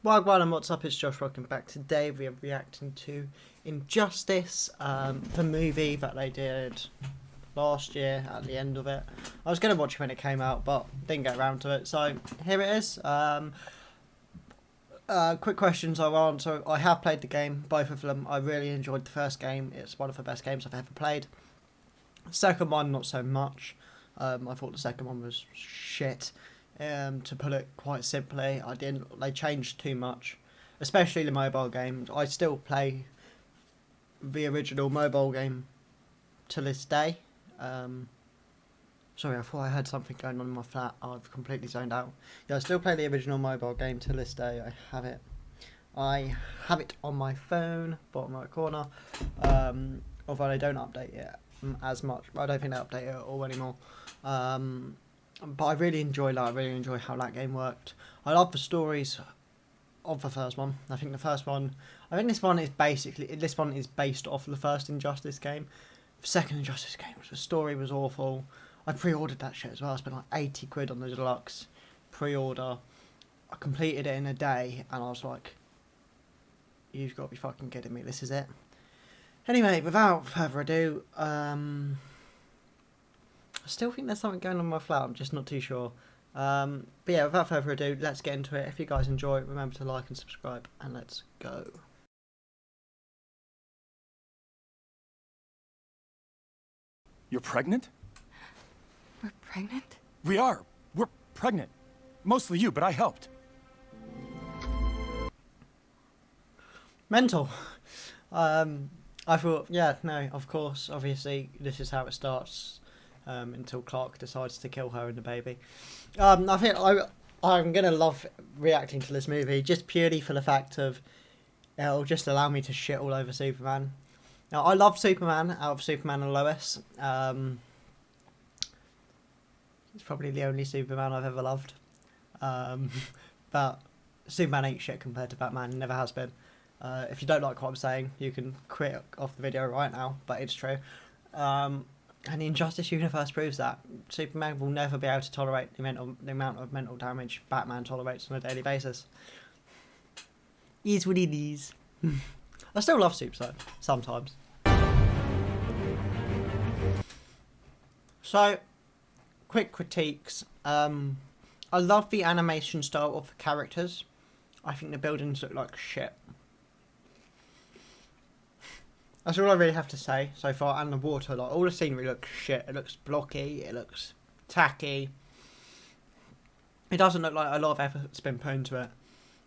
Wagwan and what's up, it's Josh, welcome back. Today we are reacting to Injustice, the movie that they did last year at the end of it. I was going to watch it when it came out, but didn't get around to it, so here it is. Quick questions I'll answer. I have played the game, both of them. I really enjoyed the first game. It's one of the best games I've ever played. Second one, not so much. I thought the second one was shit. To put it quite simply, they changed too much, especially the mobile game. I still play the original mobile game to this day. Sorry, I thought I had something going on in my flat. I've completely zoned out. Yeah, I still play the original mobile game to this day. I have it on my phone, bottom right corner. Although they don't update it as much. I don't think they update it at all anymore. But I really enjoy that. I really enjoy how that game worked. I love the stories of the first one. I think this one is based off the first Injustice game. The second Injustice game, the story was awful. I pre-ordered that shit as well. I spent like 80 quid on the deluxe pre-order. I completed it in a day, and I was like, "You've got to be fucking kidding me! This is it." Anyway, without further ado, I still think there's something going on in my flat, I'm just not too sure. But yeah, without further ado, let's get into it. If you guys enjoy it, remember to like and subscribe, and let's go. You're pregnant? We're pregnant? We are. We're pregnant. Mostly you, but I helped. Mental. I thought, yeah, no, of course, obviously, this is how it starts. Until Clark decides to kill her and the baby. I think I'm going to love reacting to this movie just purely for the fact of it'll just allow me to shit all over Superman. Now, I love Superman out of Superman and Lois. It's probably the only Superman I've ever loved. But Superman ain't shit compared to Batman, never has been. If you don't like what I'm saying, you can quit off the video right now, but it's true. And the Injustice universe proves that. Superman will never be able to tolerate the amount of mental damage Batman tolerates on a daily basis. Is what it is. I still love Super though, sometimes. So, quick critiques. I love the animation style of the characters. I think the buildings look like shit. That's all I really have to say so far. And the water, like all the scenery looks shit. It looks blocky. It looks tacky. It doesn't look like a lot of effort's been put into it.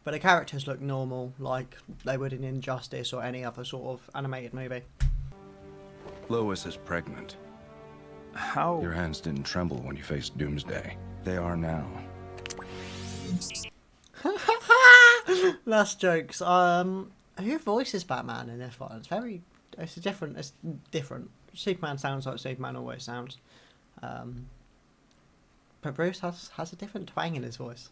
But the characters look normal, like they would in Injustice or any other sort of animated movie. Lois is pregnant. How? Your hands didn't tremble when you faced Doomsday. They are now. Last jokes. Who voices Batman in this one? It's different. Superman sounds like Superman always sounds. But Bruce has a different twang in his voice.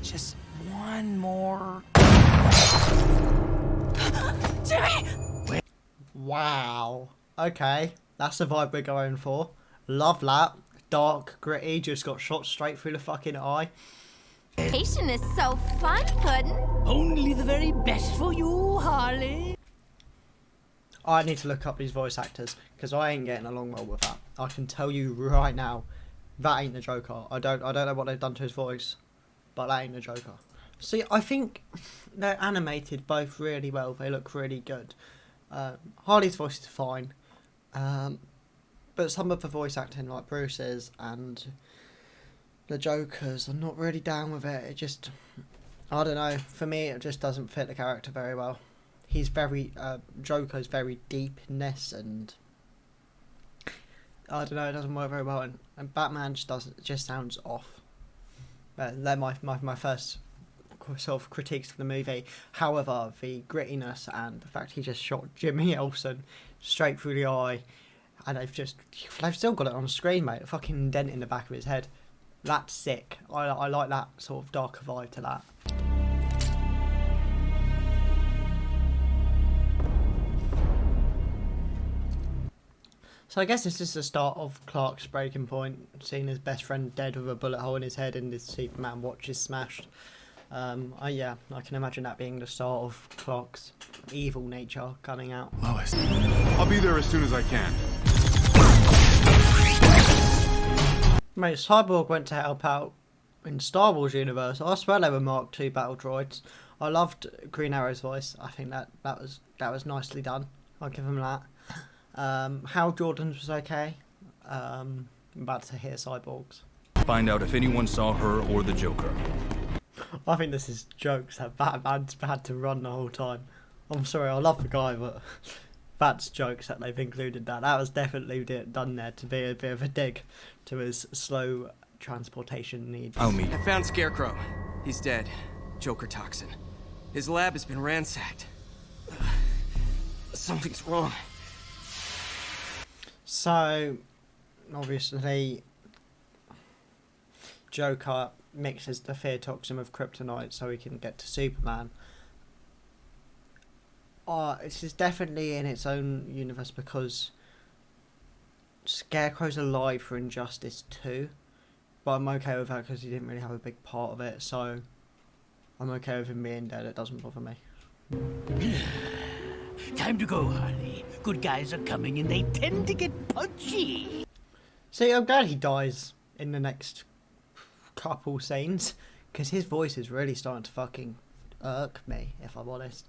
Just one more. Jimmy! Wow. Okay. That's the vibe we're going for. Love that. Dark, gritty, just got shot straight through the fucking eye. Patient is so fun, Puddin'. Only the very best for you, Harley. I need to look up these voice actors, because I ain't getting along well with that. I can tell you right now, that ain't the Joker. I don't know what they've done to his voice, but that ain't the Joker. See, I think they're animated both really well. They look really good. Harley's voice is fine. But some of the voice acting, like Bruce's and the Joker's, I'm not really down with it. It just, I don't know. For me, it just doesn't fit the character very well. He's very, Joker's very deep in this, and I don't know. It doesn't work very well. And Batman just sounds off. They're my first sort of critiques of the movie. However, the grittiness and the fact he just shot Jimmy Olsen straight through the eye, and they've still got it on screen, mate. A fucking dent in the back of his head. That's sick. I like that sort of darker vibe to that. So I guess this is the start of Clark's breaking point, seeing his best friend dead with a bullet hole in his head and his Superman watch is smashed. Yeah, I can imagine that being the start of Clark's evil nature coming out. Lois. I'll be there as soon as I can. Mate, Cyborg went to help out in Star Wars universe. I swear they were Mark II battle droids. I loved Green Arrow's voice. I think that was nicely done. I'll give him that. Hal Jordan's was okay. I'm about to hear Cyborg's. Find out if anyone saw her or the Joker. I think this is jokes that Batman's had to run the whole time. I'm sorry, I love the guy, but that's jokes that they've included that. That was definitely done there to be a bit of a dig to his slow transportation needs. I'll meet. I found Scarecrow. He's dead. Joker toxin. His lab has been ransacked. Something's wrong. So, obviously, Joker mixes the fear toxin with kryptonite so he can get to Superman. This is definitely in its own universe because Scarecrow's alive for Injustice 2, but I'm okay with that because he didn't really have a big part of it, so I'm okay with him being dead. It doesn't bother me. Time to go, Harley. Good guys are coming and they tend to get punchy. See, I'm glad he dies in the next couple scenes because his voice is really starting to fucking irk me, if I'm honest.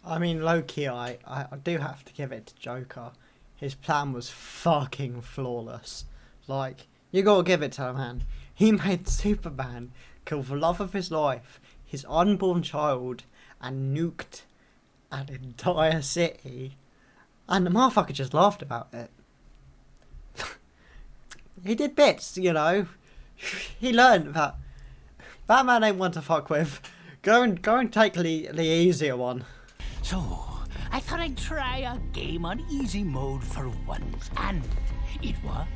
I mean, low-key, I do have to give it to Joker. His plan was fucking flawless. Like, you gotta give it to the man. He made Superman kill the love of his life, his unborn child, and nuked an entire city. And the motherfucker just laughed about it. He did bits, you know. He learned that Batman ain't one to fuck with. Go and take the easier one. So, I thought I'd try a game on easy mode for once, and it was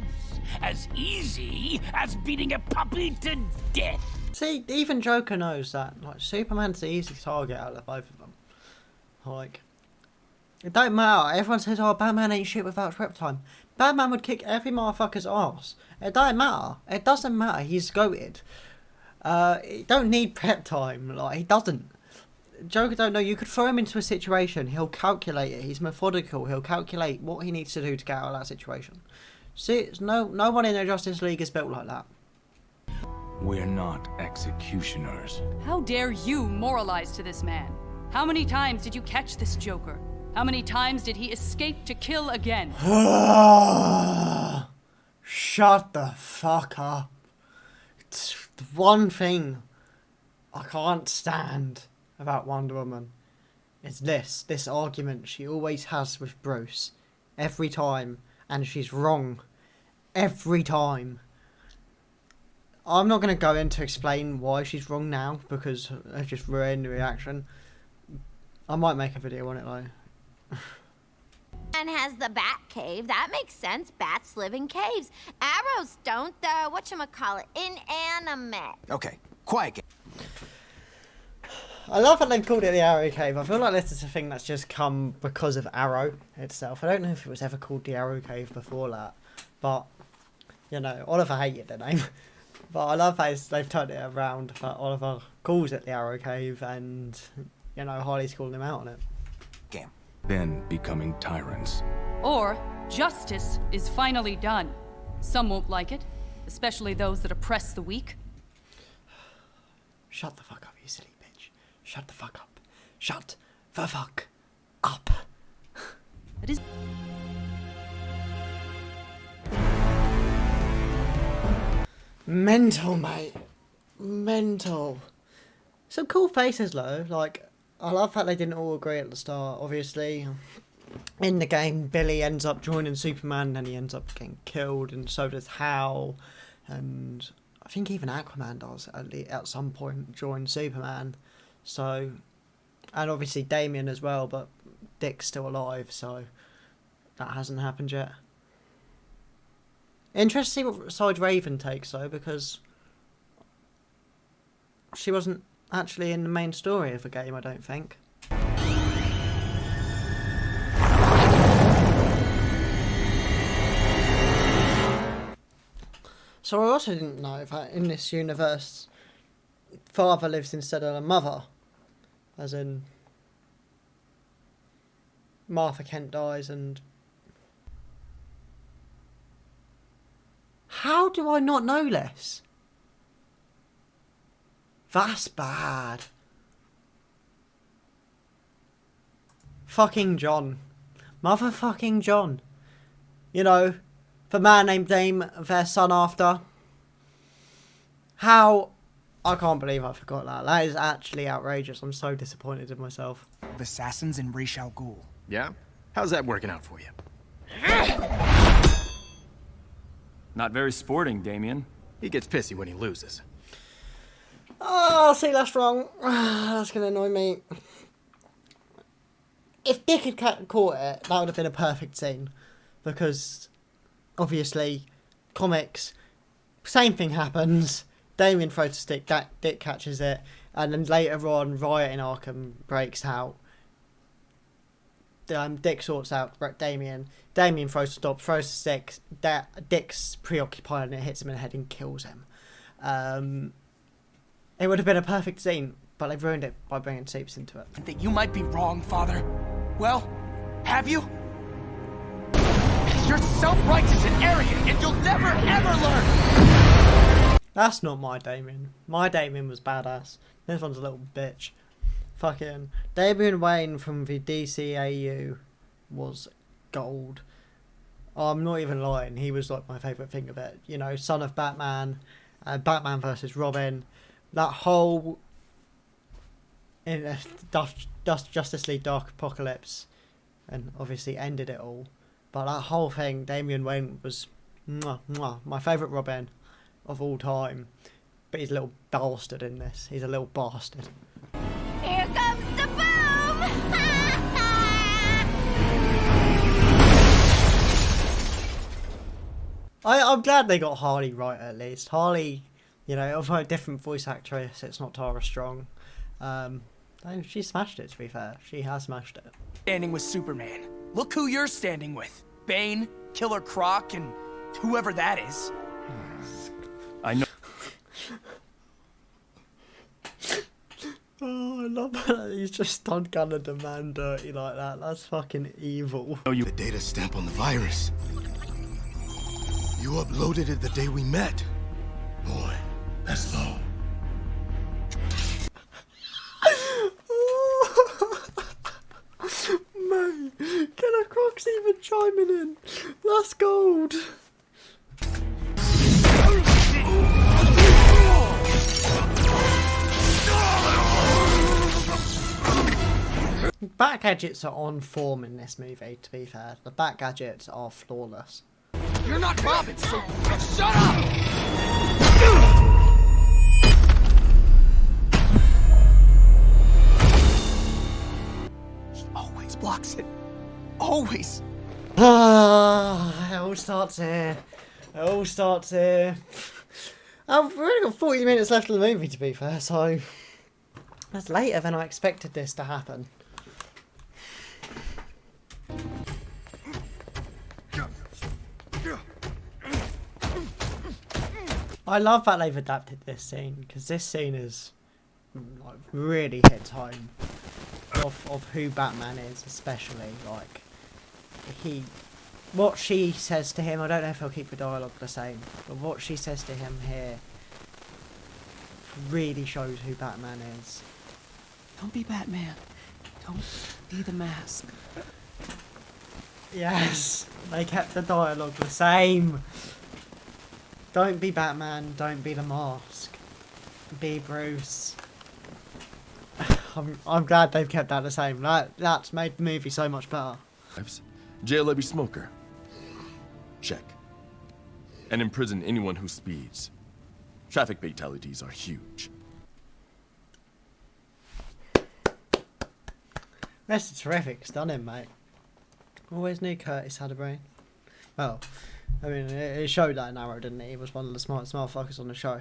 as easy as beating a puppy to death. See, even Joker knows that. Like, Superman's the easy target out of both of them. Like, it don't matter. Everyone says, oh, Batman ain't shit without prep time. Batman would kick every motherfucker's ass. It don't matter. It doesn't matter. He's goated. He don't need prep time. Like, he doesn't. Joker don't know. You could throw him into a situation. He'll calculate it. He's methodical. He'll calculate what he needs to do to get out of that situation. See, no one in the Justice League is built like that. We're not executioners. How dare you moralize to this man? How many times did you catch this Joker? How many times did he escape to kill again? Shut the fuck up. It's the one thing I can't stand about Wonder Woman is this argument she always has with Bruce. Every time. And she's wrong. Every time. I'm not going to go in to explain why she's wrong now because I just ruined the reaction. I might make a video on it though. And has the bat cave. That makes sense. Bats live in caves. Arrows don't. Whatchamacallit, inanimate. Okay, quiet. I love that they've called it the Arrow Cave. I feel like this is a thing that's just come because of Arrow itself. I don't know if it was ever called the Arrow Cave before that. But, you know, Oliver hated the name. But I love how they've turned it around. That Oliver calls it the Arrow Cave and, you know, Harley's calling him out on it. Then becoming tyrants. Or justice is finally done. Some won't like it, especially those that oppress the weak. Shut the fuck up, you silly bitch. Shut the fuck up. Shut the fuck up. It is. Mental, mate. Mental. Some cool faces, though. Like, I love that they didn't all agree at the start. Obviously, in the game, Billy ends up joining Superman and he ends up getting killed, and so does Hal. And I think even Aquaman does at some point join Superman. So, and obviously Damian as well, but Dick's still alive, so that hasn't happened yet. Interesting to see what side Raven takes, though, because she wasn't actually in the main story of the game, I don't think. So I also didn't know that in this universe, father lives instead of the mother. As in, Martha Kent dies and... How do I not know this? That's bad. Fucking John. Motherfucking John. You know, the man named Dame, their son after. How... I can't believe I forgot that. That is actually outrageous. I'm so disappointed in myself. Of assassins and Ra's al Ghul. Yeah? How's that working out for you? Not very sporting, Damien. He gets pissy when he loses. Oh, see, that's wrong. That's going to annoy me. If Dick had caught it, that would have been a perfect scene. Because, obviously, comics, same thing happens. Damien throws a stick, Dick catches it, and then later on, Riot in Arkham breaks out. Dick sorts out Damien. Damien throws a stop, throws a stick. Dick's preoccupied and it hits him in the head and kills him. It would have been a perfect scene, but they've ruined it by bringing Seeps into it. That you might be wrong, Father. Well, have you? You're self-righteous and arrogant, and you'll never, ever learn! That's not my Damien. My Damien was badass. This one's a little bitch. Fucking Damian Wayne from the DCAU was gold. I'm not even lying. He was like my favourite thing of it. You know, son of Batman, Batman versus Robin, that whole Justice League Dark Apocalypse, and obviously ended it all. But that whole thing, Damian Wayne was my favourite Robin of all time. But he's a little bastard in this. He's a little bastard. Here comes the boom! I'm glad they got Harley right at least. Harley, you know, although a different voice actress, it's not Tara Strong. She smashed it, to be fair. She has smashed it. Standing with Superman. Look who you're standing with. Bane, Killer Croc, and whoever that is. I know. Oh, I love that he's just done gunning the man dirty like that. That's fucking evil. Oh, The data stamp on the virus. You uploaded it the day we met. Boy, that's low. Man, Killer Croc's even chiming in. That's gold. Bat gadgets are on form in this movie, to be fair. The bat gadgets are flawless. You're not Robin, so shut up! He always blocks it. Always. Ah, it all starts here. It all starts here. We've only got 40 minutes left of the movie, to be fair, so that's later than I expected this to happen. I love that they've adapted this scene, because this scene is like really hits home of who Batman is, especially like what she says to him. I don't know if he'll keep the dialogue the same, but what she says to him here really shows who Batman is. Don't be Batman. Don't be the mask. Yes, they kept the dialogue the same. Don't be Batman, don't be the mask. Be Bruce. I'm glad they've kept that the same. That's made the movie so much better. Jail every smoker. Check. And imprison anyone who speeds. Traffic fatalities are huge. That's terrific. Stunning, mate. Always knew Curtis had a brain. Well, I mean, it showed that in Arrow, didn't it? He was one of the smartest motherfuckers on the show.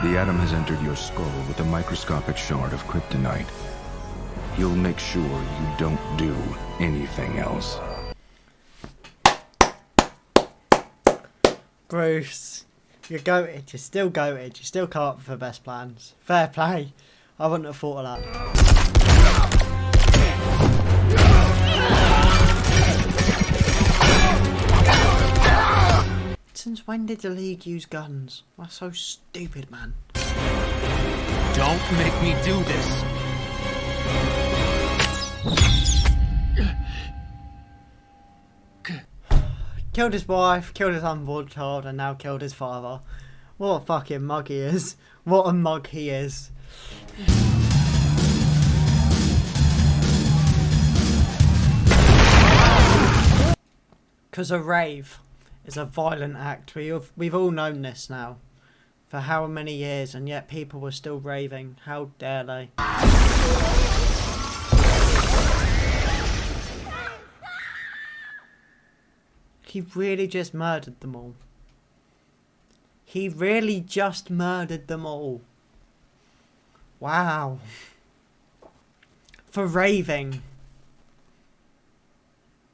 The Atom has entered your skull with a microscopic shard of kryptonite. He'll make sure you don't do anything else. Bruce, you're goated. You're still goated. You still come up with the best plans. Fair play. I wouldn't have thought of that. Since when did the League use guns? That's so stupid, man. Don't make me do this. Killed his wife, killed his unborn child, and now killed his father. What a fucking mug he is. What a mug he is. Because a rave is a violent act. We've all known this now. For how many years, and yet people were still raving. How dare they? He really just murdered them all. He really just murdered them all. Wow. For raving.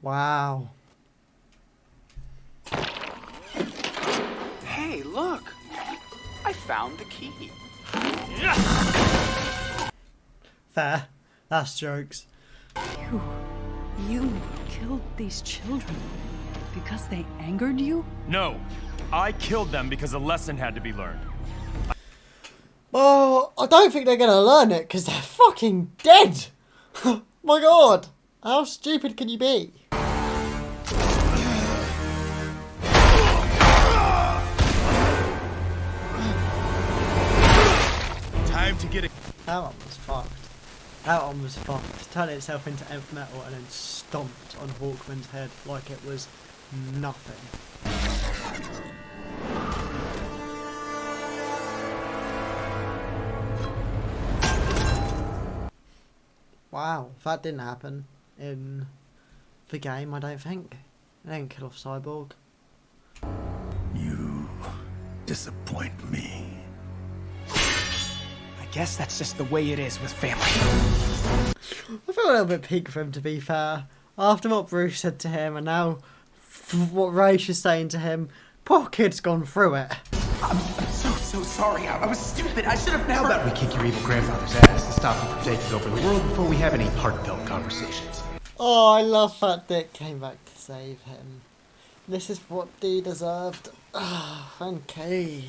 Wow. Hey, look! I found the key. Fair. That's jokes. You killed these children because they angered you? No, I killed them because a lesson had to be learned. Oh, I don't think they're gonna learn it because they're fucking dead. My god. How stupid can you be? Time to get it. That one was fucked. That one was fucked. Turned itself into nth metal and then stomped on Hawkman's head like it was nothing. Wow, that didn't happen in the game, I don't think. They didn't kill off Cyborg. You disappoint me. I guess that's just the way it is with family. I feel a little bit peaked for him, to be fair. After what Bruce said to him, and now what Raish is saying to him, poor kid's gone through it. I'm so sorry. I was stupid. I should have never. How about we kick your evil grandfather's ass and stop him from taking over the world before we have any heartfelt conversations? Oh, I love that Dick came back to save him. This is what Dee deserved. Ah, okay.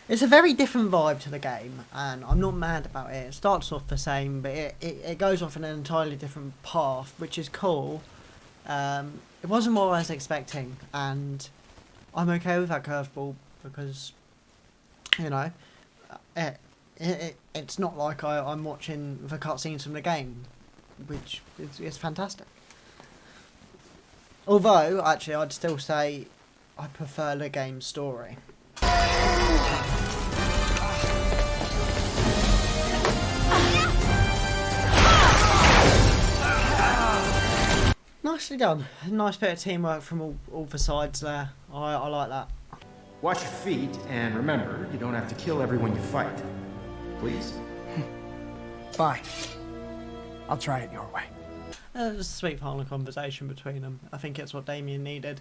It's a very different vibe to the game, and I'm not mad about it. It starts off the same, but it goes off in an entirely different path, which is cool. It wasn't what I was expecting, and I'm okay with that curveball because, you know, it's not like I'm watching the cutscenes from the game, which is fantastic. Although, actually, I'd still say I prefer the game's story. Nicely done. Nice bit of teamwork from all the sides there. I like that. Watch your feet, and remember, you don't have to kill everyone you fight. Please? Fine. I'll try it your way. There's a sweet final conversation between them. I think it's what Damien needed.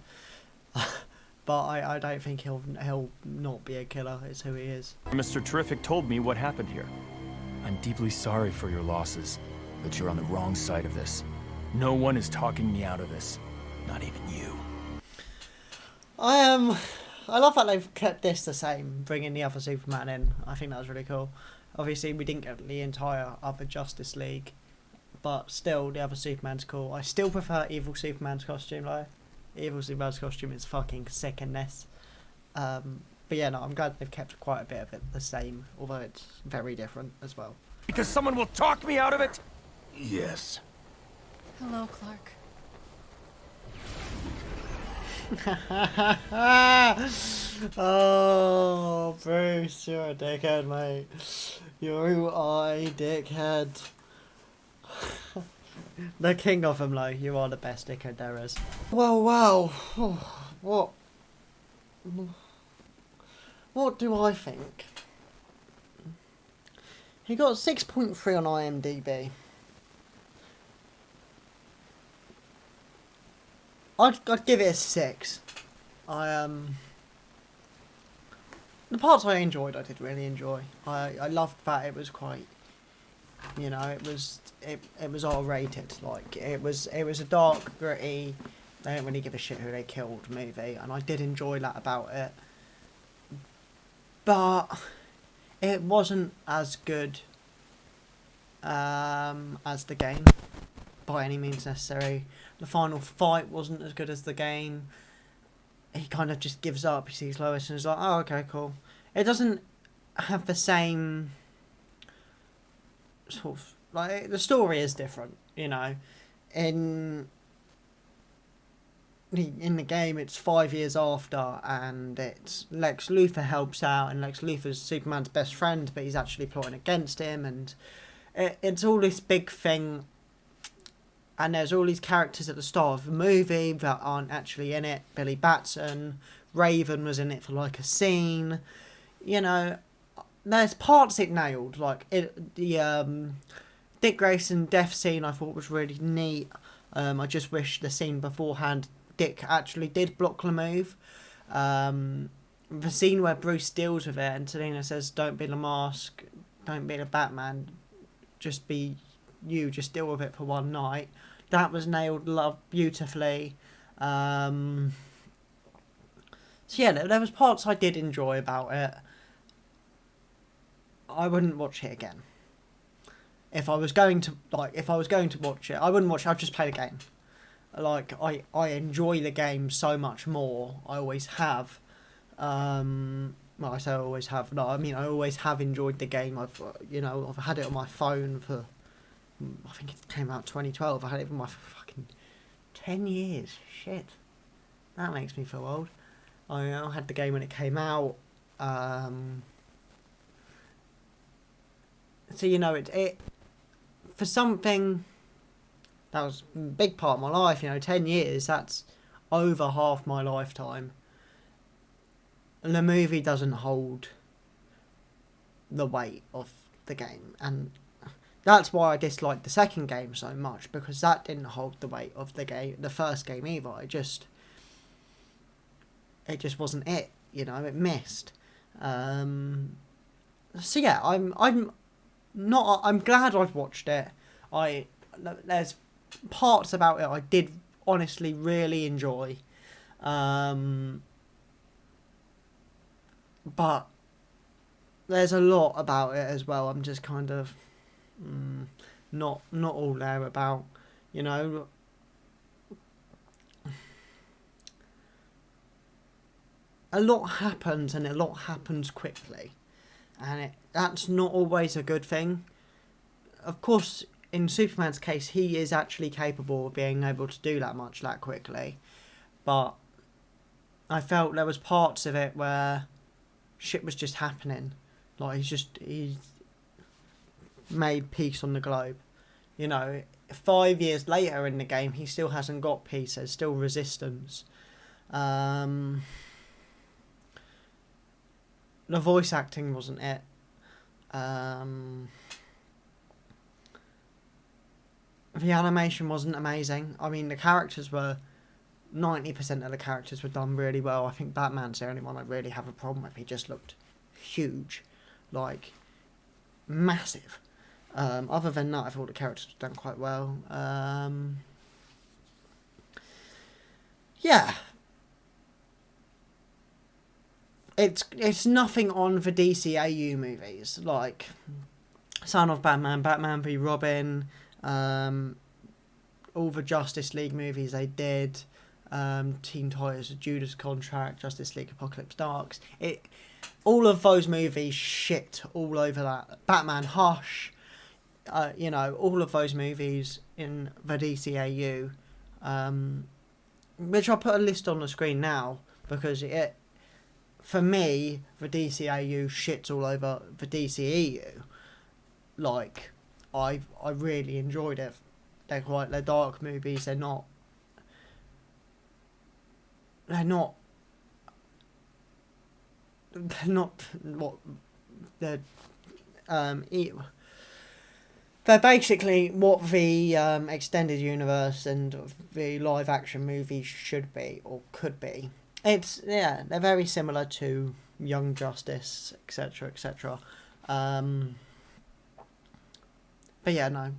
But I don't think he'll not be a killer. It's who he is. Mr. Terrific told me what happened here. I'm deeply sorry for your losses, but you're on the wrong side of this. No one is talking me out of this. Not even you. I love that they've kept this the same, bringing the other Superman in. I think that was really cool. Obviously, we didn't get the entire other Justice League, but still, the other Superman's cool. I still prefer Evil Superman's costume, though. Evil Superman's costume is fucking sick in this. But yeah, no, I'm glad they've kept quite a bit of it the same, although it's very different as well. Because someone will talk me out of it? Yes. Hello, Clark. Oh, Bruce, you're a dickhead, mate. You are a dickhead. The king of them, though. You are the best dickhead there is. Well, wow. What do I think? He got 6.3 on IMDb. I'd give it a 6. The parts I enjoyed, I did really enjoy. I loved that it was quite, you know, it was R-rated. Like it was a dark, gritty. They don't really give a shit who they killed movie, and I did enjoy that about it. But it wasn't as good as the game by any means necessary. The final fight wasn't as good as the game. He kind of just gives up. He sees Lois and is like, oh, okay, cool. It doesn't have the same sort of, like, the story is different, you know. In the game, it's 5 years after, and it's Lex Luthor helps out, and Lex Luthor's Superman's best friend, but he's actually plotting against him, and it's all this big thing. And there's all these characters at the start of the movie that aren't actually in it. Billy Batson, Raven was in it for like a scene. You know, there's parts it nailed. Like the Dick Grayson death scene I thought was really neat. I just wish the scene beforehand Dick actually did block the move. The scene where Bruce deals with it and Selina says, don't be the mask, don't be the Batman, just be you, just deal with it for one night. That was nailed beautifully. So yeah, there was parts I did enjoy about it. I wouldn't watch it again. If I was going to watch it, I wouldn't watch it. I'd just play the game. Like I enjoy the game so much more. I always have. Well, I say I always have. No, I mean I always have enjoyed the game. I've had it on my phone for. I think it came out 2012. I had it for my fucking 10 years. Shit. That makes me feel old. I had the game when it came out. So, you know, it for something that was a big part of my life, 10 years, that's over half my lifetime. And the movie doesn't hold the weight of the game. And that's why I disliked the second game so much, because that didn't hold the weight of the first game either. It just wasn't it, it missed. So yeah, I'm glad I've watched it. There's parts about it I did honestly really enjoy. But there's a lot about it as well. I'm just kind of not all there about, a lot happens and a lot happens quickly, and that's not always a good thing. Of course, in Superman's case, he is actually capable of being able to do that much that quickly, but I felt there was parts of it where shit was just happening. Like he's made peace on the globe. 5 years later in the game, he still hasn't got peace. There's still resistance. The voice acting wasn't it. The animation wasn't amazing. I mean, the characters were 90% of the characters were done really well. I think Batman's the only one I really have a problem with. He just looked huge, like massive. Other than that, I thought the characters were done quite well. Yeah. It's nothing on the DCAU movies, like Son of Batman, Batman v Robin, all the Justice League movies they did, Teen Titans, Judas Contract, Justice League Apocalypse Darks. All of those movies shit all over that. Batman Hush, all of those movies in the DCAU, which I'll put a list on the screen now, because for me, the DCAU shits all over the DCEU. Like, I really enjoyed it. They're dark movies. They're not what they're they're basically what the extended universe and the live action movies should be or could be. They're very similar to Young Justice, etc., etc. But yeah, no,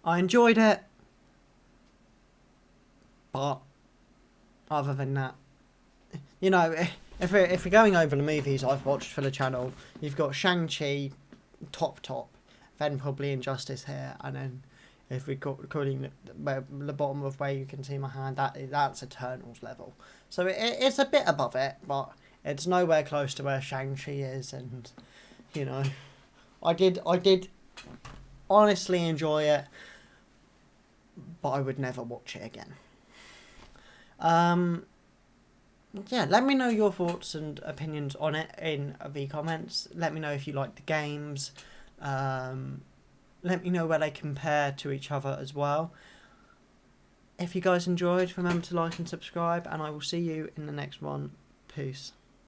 I enjoyed it, but other than that, you know, if we're going over the movies I've watched for the channel, you've got Shang-Chi, top, then probably Injustice here, and then if we're calling the bottom of where you can see my hand, that's Eternals level. So it's a bit above it, but it's nowhere close to where Shang-Chi is, and you know, I did honestly enjoy it, but I would never watch it again. Yeah, let me know your thoughts and opinions on it in the comments. Let me know if you like the games. Let me know where they compare to each other as well. If you guys enjoyed, remember to like and subscribe, and I will see you in the next one. Peace.